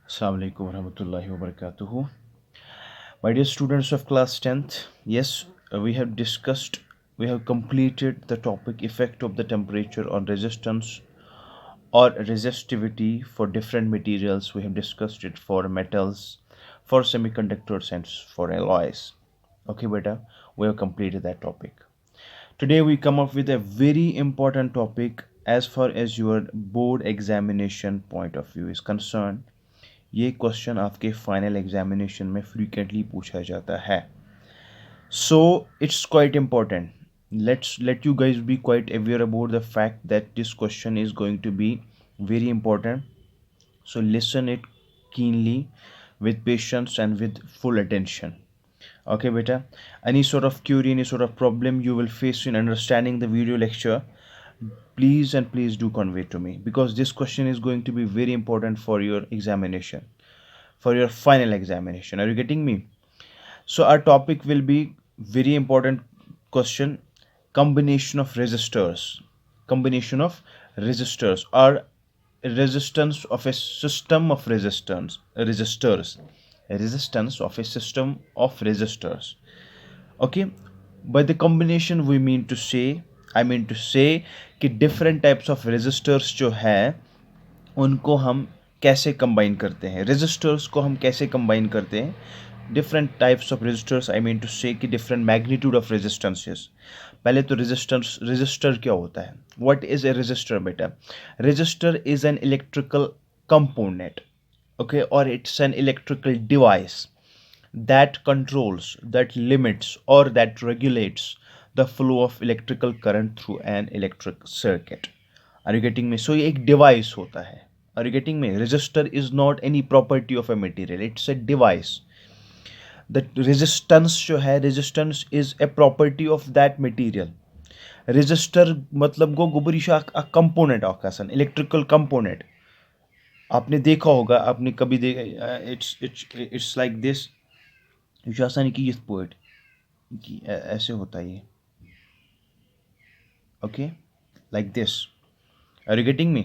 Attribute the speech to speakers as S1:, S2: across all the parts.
S1: Assalamu alaikum warahmatullahi wabarakatuh. My dear students of class 10th, yes, we have completed the topic effect of the temperature on resistance or resistivity for different materials. We have discussed it for metals, for semiconductors, and for alloys. Okay, beta, we have completed that topic. Today we come up with a very important topic as far as your board examination point of view is concerned. ये question आपके final examination में frequently पूछा जाता है. So it's quite important. Let you guys be quite aware about the fact that this question is going to be very important. So listen it keenly, with patience and with full attention. Okay, beta. Any sort of query, any sort of problem you will face in understanding the video lecture, please do convey to me, because this question is going to be very important for your examination, for your final examination. Are you getting me? So our topic will be very important question: combination of resistors. Combination of resistors, or resistance of a system of resistors. Resistance of a system of resistors. Okay, by the combination we mean to say, I mean to say कि different types of resistors जो है उनको हम कैसे combine करते हैं, resistors को हम कैसे कंबाइन करते हैं. Different types of resistors, I mean to say कि डिफरेंट मैग्नीट्यूड ऑफ रेजिस्टेंसेस. पहले तो रेजिस्टर क्या होता है? व्हाट इज ए रेजिस्टर बेटा? Resistor is an electrical component, okay, or it's an electrical device that controls, that limits, or that regulates the flow of electrical current through an electric circuit. Are you getting me? So ये एक device होता है. Are you getting me? Resistor is not any property of a material, it's a device. The resistance जो है, resistance is a property of that material. Resistor मतलब गो गुबरीशा a component ऑकासन, electrical component. आपने देखा होगा, आपने कभी देखा, it's like this. ये आसान की यथ पोइट कि ऐसे होता है ये. Okay, like this. Are you getting me?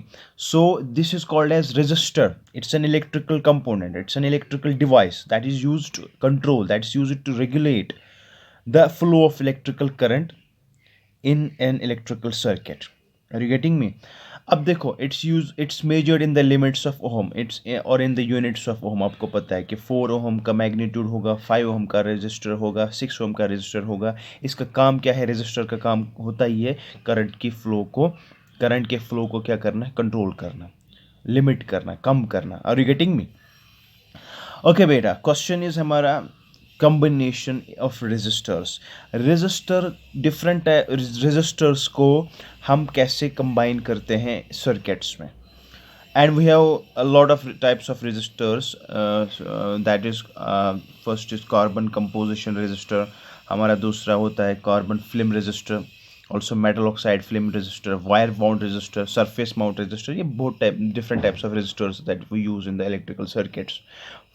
S1: So this is called as resistor. It's an electrical component, it's an electrical device that is used to control, that's used to regulate the flow of electrical current in an electrical circuit. Are you getting me? अब देखो, it's measured in the limits of ohm, it's or in the units of ohm. आपको पता है कि 4 ओम का magnitude होगा, 5 ओम का resistor होगा, 6 ओम का रेजिस्टर होगा. इसका काम क्या है? रेजिस्टर का काम होता ही है करंट के फ्लो को क्या करना है? कंट्रोल करना, लिमिट करना, कम करना. Are you getting me? Okay बेटा, क्वेश्चन इज हमारा combination of resistors. Resistor, different resistors को हम कैसे कंबाइन करते हैं सर्किट्स में. And we have a lot of types of resistors. That is first is carbon composition resistor. हमारा दूसरा होता है carbon film resistor, also metal oxide film resistor, wire bound resistor, surface mount resistor. ये बहुत different types of resistors that we use in the electrical circuits.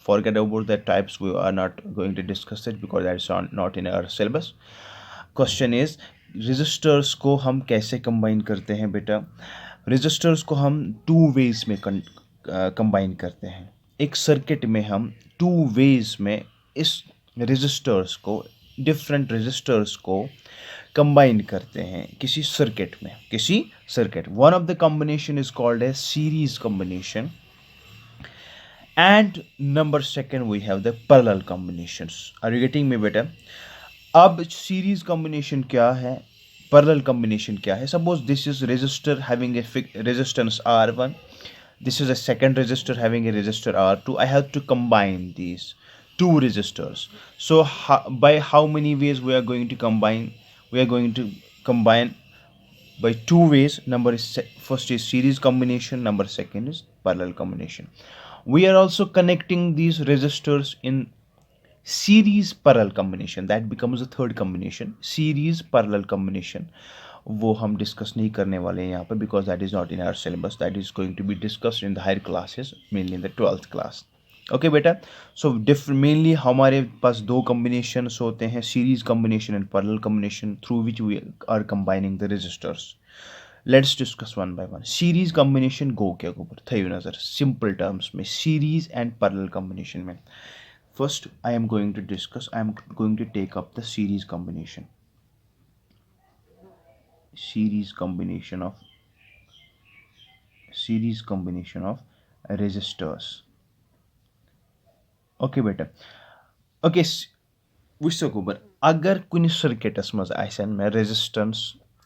S1: Forget about the types, we are not going to discuss it because that is not in our syllabus. Question is, resistors को हम कैसे combine करते हैं बेटा? resistors को हम two ways में combine करते हैं. एक circuit में हम two ways में इस resistors को, different resistors को combine करते हैं किसी circuit में, किसी circuit. One of the combination is called as series combination. And number second, we have the parallel combinations. Are you getting me बेटा? अब series combination क्या है, parallel combination क्या है? Suppose this is resistor having a resistance R1. This is a second resistor having a resistor R2. I have to combine these two resistors. So by how many ways we are going to combine? We are going to combine by two ways. First is series combination, number second is parallel combination. We are also connecting these resistors in series parallel combination. That becomes the third combination, series parallel combination. वो हम discuss नहीं करने वाले हैं यहाँ पर, because that is not in our syllabus. That is going to be discussed in the higher classes, mainly in the 12th class. Okay बेटा, so mainly हमारे पास दो कम्बिनेशंस होते हैं, series combination and parallel combination, through which we are combining the resistors. Let's discuss one by one. Series combination गो क्या ऊपर थयो नजर सिंपल टर्म्स में सीरीज एंड पैरेलल कॉम्बिनेशन में. First I am going to discuss, I am going to take up the series combination. series combination of resistors. Okay बेटा. Okay, वुचो गोबर अगर कुछ सर्किटस मज आसन में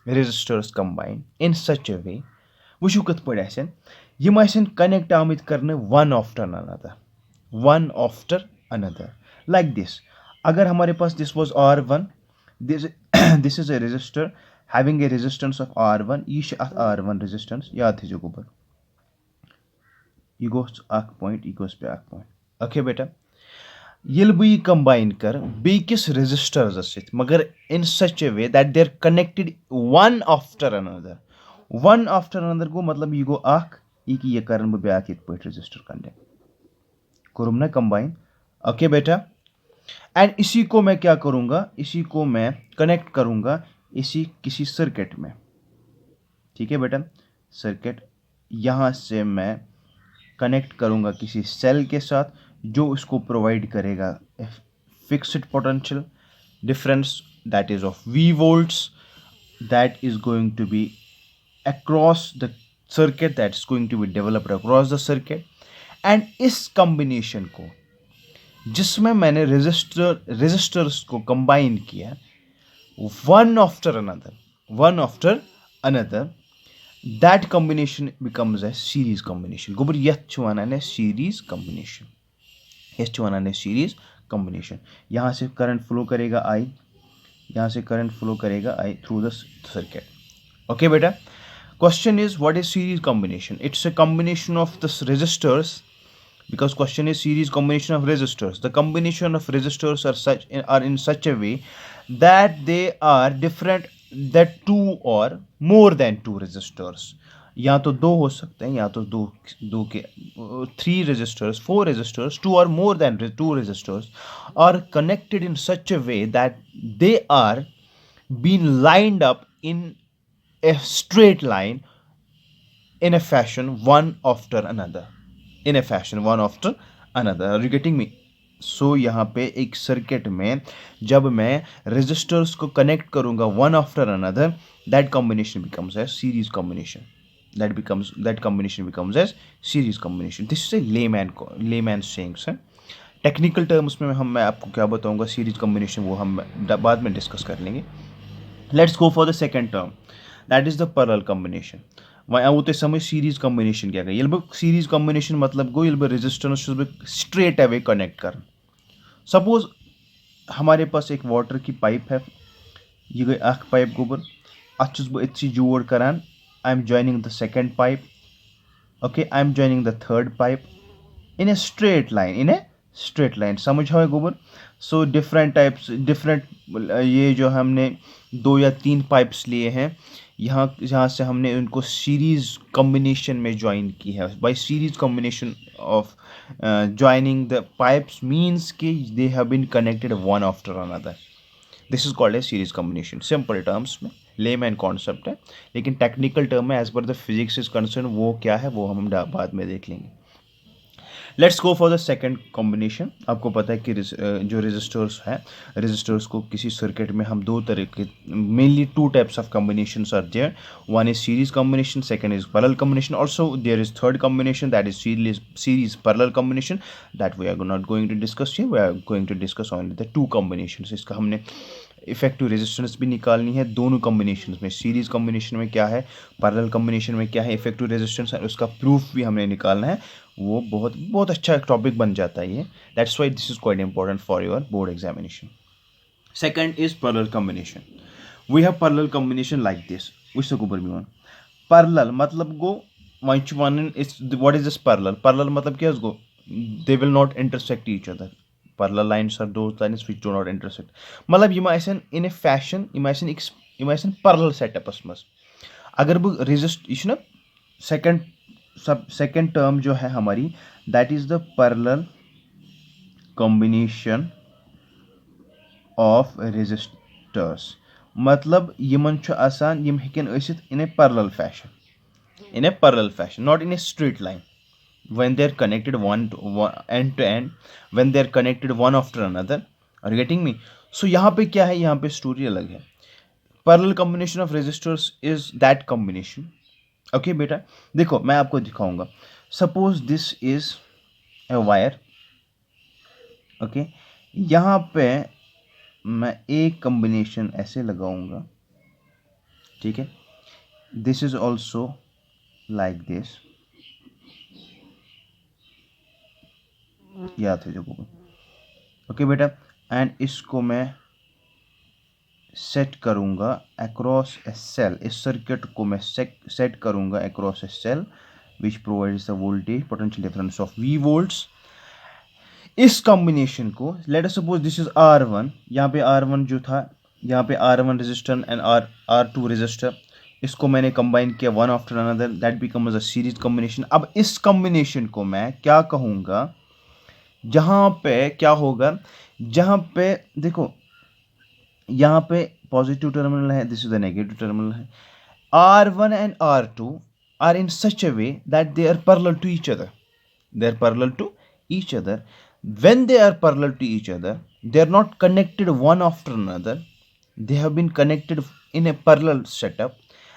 S1: resistors combine in such a way वुचो कत पड़ आसन यम आसन कनेक्ट आमित करने one after another like this. अगर हमारे पास this was R1, this is a resistor having a resistance of R1, ये R1 resistance याद थी जो गोबर ये goes अक point, ये goes पे अक point. Okay बेटा, येल बी combine कर बेकिस resistors असित मगर in such a way that they are connected one after another गो मतलब ये गो अक ये करन बे अक इत पॉइंट resistor connect करूँ ना combine. ओके बेटा, एंड इसी को मैं क्या करूंगा, इसी को मैं कनेक्ट करूंगा इसी किसी सर्किट में. ठीक है बेटा, सर्किट यहां से मैं कनेक्ट करूंगा किसी सेल के साथ जो इसको प्रोवाइड करेगा fixed potential difference that is of V volts that is going to be across the circuit, that is going to be developed across the circuit. And इस कॉम्बिनेशन को जिसमें मैंने रेजिस्टर्स को कंबाइन किया one after another, that combination becomes a series combination. गोबर यह वनान है series combination. यह वनान है series combination. यहाँ से करंट फ्लो करेगा I, यहाँ से करंट फ्लो करेगा I through the circuit. Okay बेटा, question is what is series combination? It's a combination of the resistors. Because question is series combination of resistors. The combination of resistors are in such a way that they are different, that two or more than two resistors. या तो दो हो सकते हैं या तो दो के 3 resistors, 4 resistors, 2 or more than 2 resistors are connected in such a way that they are being lined up in a straight line in a fashion one after another. In a fashion one after another. Are you getting me? So यहाँ पे एक circuit में जब मैं resistors को connect करूंगा one after another, that combination becomes a series combination. That combination becomes as series combination. This is a layman sayings है. Technical terms में मैं आपको क्या बताऊंगा सीरीज कॉम्बिनेशन वो हम बाद में डिस्कस कर लेंगे. Let's go for the second term, that is the parallel combination. वह आव तुम समझ सीरीज कॉम्बिनेशन क्या गई. बह सीरीज कॉम्बिनेशन मतलब गो बह रेजिस्टेंस स्ट्रेट अवे कनेक्ट कर. सपोज हमारे पास एक वाटर की पाइप है, यह गई अख पाइप गोबर अत बह इतसी जोड़ करान. I am joining the second pipe. Okay, I am joining the third pipe in a straight line. समझ है गोबर. सो डिफरेंट टाइप्स, डिफरेंट ये जो हमने 2 या 3 पाइप्स लिए हैं यहाँ से हमने उनको सीरीज कॉम्बिनेशन में ज्वाइन की है. By series combination of joining the pipes means कि they have been connected one after another. This is called a series combination. Simple terms में लेमैन कॉन्सेप्ट है, लेकिन टेक्निकल टर्म में as per the physics is concern वो क्या है वो हम बाद में देख लेंगे. Let's go for the second combination. आपको पता है कि जो रेजिस्टर्स हैं, रेजिस्टर्स को किसी सर्किट में हम दो तरह के, mainly 2 types of combinations are there. One is series combination, second is parallel combination. Also there is third combination that is series parallel combination. That we are not going to discuss here. We are going to discuss only the 2 combinations. इसका हमने effective resistance भी निकालनी है दोनों combination में. Series combination में क्या है, पैरेलल कॉम्बिनेशन में क्या है इफेक्टिव रेजिस्टेंस, उसका प्रूफ भी हमने निकालना है. वो बहुत अच्छा टॉपिक बन जाता है ये. That's why this is quite important for your board examination. Second is parallel combination. We have parallel combination like this. उस ऊपर भी वन पैरेलल मतलब गो one is what is this parallel. Parallel मतलब क्या गो they will not intersect each other. Parallel lines are those lines which do not intersect. मतलब यम आसन in a fashion, यम आसन parallel setups मज. अगर बह रेजिस्ट यह ना सेकेंड टर्म जो है हमारी, that is the parallel combination of resistors. मतलब यमन छु आसान यम हेकन असित in a parallel fashion, not in a straight line. When they are connected end to end, when they are connected one after another. Are you getting me? So यहाँ पे क्या है, यहाँ पे स्टोरी अलग है. Parallel combination of resistors is that combination. Okay बेटा, देखो मैं आपको दिखाऊंगा. Suppose this is a wire. Okay, यहाँ पे मैं एक कॉम्बिनेशन ऐसे लगाऊंगा, ठीक है. This is also like this, याद है जो. ओके बेटा, एंड इसको मैं सेट करूंगा अक्रॉस ए सेल. इस सर्किट को मैं सेट करूंगा across a cell which provides the voltage potential difference of V volts. इस कॉम्बिनेशन को let us suppose this is R1. यहाँ पे R1 जो था, यहाँ पे R1 resistor and R2 resistor, इसको मैंने कंबाइन किया one after another, that becomes a series combination. अब इस कॉम्बिनेशन को मैं क्या कहूँगा, जहाँ पे क्या होगा, जहाँ पे देखो यहाँ पे पॉजिटिव टर्मिनल है, this is the negative terminal है. R1 and R2 are in such a way that they are parallel to each other. They are parallel to each other. When they are parallel to each other, they are not connected one after another. They have been connected in a parallel setup,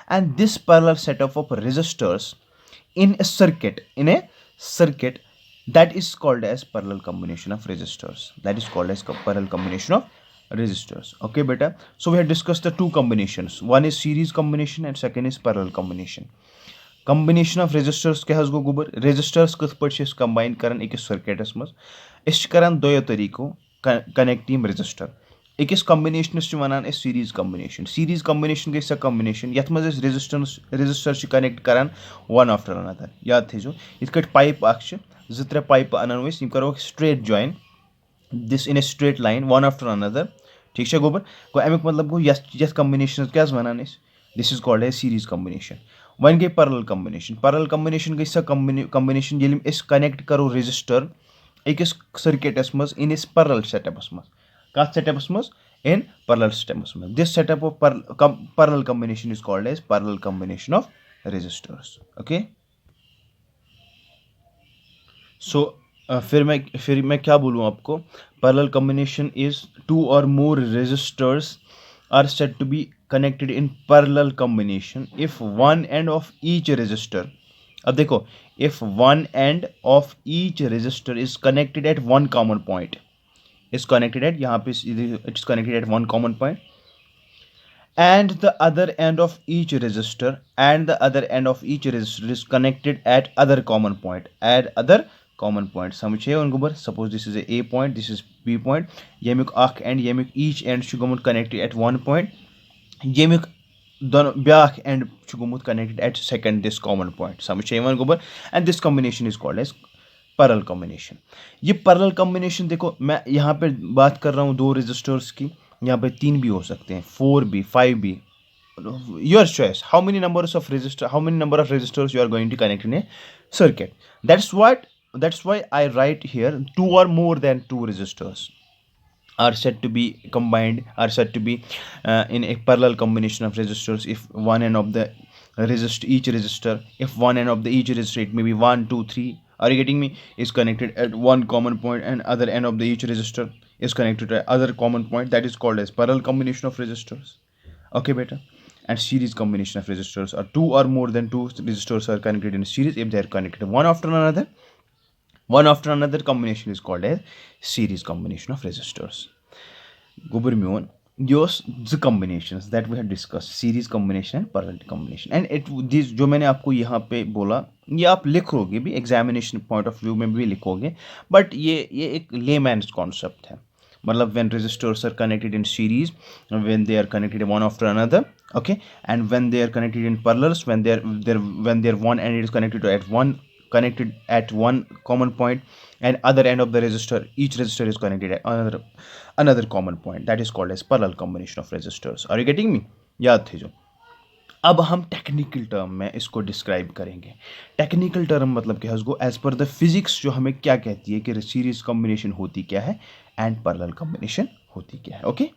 S1: and this parallel setup of resistors in a circuit that is called as parallel combination of resistors. That is called as parallel combination of resistors. Okay beta, so we have discussed the two combinations. One is series combination and second is parallel combination. Combination of resistors क्या है उसको गुबर, resistors किस पर चीज़ combine करन एक circuitस मस, इस करन दो तरीकों connect team resistor. एक इस combination से वनान इस series combination. Series combination के इस combination यथ मज़ इस resistor से connect करन one after another. याद थे जो इतकट pipe आक्ष ज़ित्रे pipe अनन वैस यम करो straight join this in a straight line one after another. ठीक है गोबर को अमुक मतलब गो यस कॉम्बिनेशन क्या वनान इस, this is called a series combination. One गई पैरेलल कॉम्बिनेशन. पैरेलल कॉम्बिनेशन गई स कॉम्बिनेशन ये इस कनेक्ट करो रेजिस्टर अकिस सर्किटस मज इन इस पैरेलल सेटअपस मज. कत सेटअपस मज? इन पैरेलल सेटअपस मज. This setup of parallel combination is called as parallel combination of resistors. Okay, so फिर मैं क्या बोलूँ आपको, parallel combination is two or more resistors are said to be connected in parallel combination if one end of each resistor. अब देखो, if one end of each resistor is connected at one common point, is connected at यहाँ पे it's connected at one common point, and the other end of each resistor is connected at other common point, common point. समझे उनको बर, suppose this is a point, this is B point, यमिक अख end, यमिक each end छु गोमुत connected at one point, यमिक दोनों ब्याख end छु गोमुत connected at second this common point. समझे उनको बर, and this combination is called as parallel combination. ये parallel combination देखो, मैं यहाँ पे बात कर रहा हूँ दो रेजिस्टर्स की, यहाँ पे 3 भी हो सकते हैं, 4 भी, 5 भी, your choice. How many number of resistors you are going to connect in a circuit. That's why I write here 2 or more than 2 resistors are said to be combined, are said to be in a parallel combination of resistors if one end of the each resistor, if one end of the each resistor, it may be 1 2 3, are you getting me, is connected at one common point, and other end of the each resistor is connected to other common point. That is called as parallel combination of resistors. Okay beta, and series combination of resistors are 2 or more than 2 resistors are connected in series if they are connected one after another. Combination is called as series combination of resistors. Gubur mion, those the combinations that we have discussed, series combination and parallel combination, and these जो मैंने आपको यहाँ पे बोला ये आप लिखोगे भी, एग्जामिनेशन पॉइंट ऑफ व्यू में भी लिखोगे, बट ये एक लेमैन्स कॉन्सेप्ट है. मतलब when resistors are connected in series, when they are connected one after another, okay, and when they are connected in parallels, when they're one end is connected at one common point, and other end of the resistor, each resistor is connected at another common point. That is called as parallel combination of resistors. Are you getting me? याद थे जो. अब हम technical term में इसको describe करेंगे. Technical term मतलब क्या है, उसको एज पर द फिजिक्स जो हमें क्या कहती है कि सीरीज कॉम्बिनेशन होती क्या है एंड पैरेलल कॉम्बिनेशन होती क्या है. ओके